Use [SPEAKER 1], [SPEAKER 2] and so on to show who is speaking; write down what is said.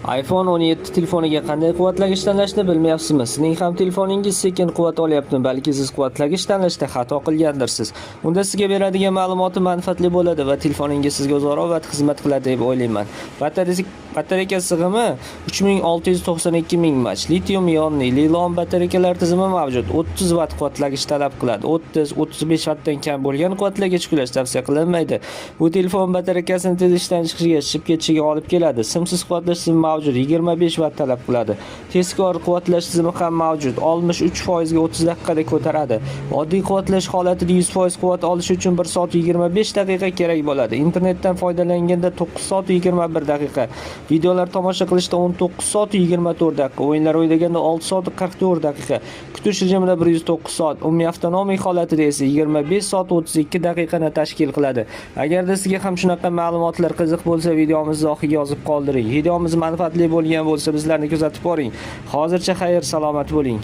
[SPEAKER 1] iPhone 17 telefoniga qanday quvvatlagich tanlashni bilmayapsizmi? Sizning ham telefoningiz sekin quvvat olyaptimi, balki siz quvvatlagich tanlashda xato qilgandirsiz. Unda sizga beradigan ma'lumoti manfaatli bo'ladi va telefoningiz sizga uzoq xizmat qiladi deb o'ylayman. Batareyka sig'imi 3692 ming mAh, litium ionli Li-ion batareykalar tizimi mavjud. 30 vatt quvvatlagich talab qiladi. 30-35 vattdan kam bo'lgan quvvatlagich qulash tavsiya qilinmaydi. Bu telefon batareykasini tez ishdan chiqishiga, shishib ketishiga olib keladi. Simsiz quvvatlash tizimi mavjud, 25 vatt talab qiladi. Tezkor quvvatlash tizimi ham mavjud. 63% ga 30 daqiqada ko'taradi. Oddiy quvvatlash holatida 100% quvvat olish uchun 1 soat 25 daqiqa kerak bo'ladi. Internetdan foydalanganda 9 soat 21 daqiqa. Videolar tomosha qilishda 19 soat 24 daqiqa. O'yinlar o'ynaganda 6 soat 44 daqiqa. Kutish rejimida 109 soat. Umumiy avtonomiy holatida esa 25 soat 32 daqiqani tashkil qiladi. Agarda sizga ham shunaqa ma'lumotlar qiziq bo'lsa, videomizni oxiriga yozib qoldiring. Videomiz manfaatli bo'lgan bo'lsa, bizlarni kuzatib boring. Hozircha xayr, salomat bo'ling.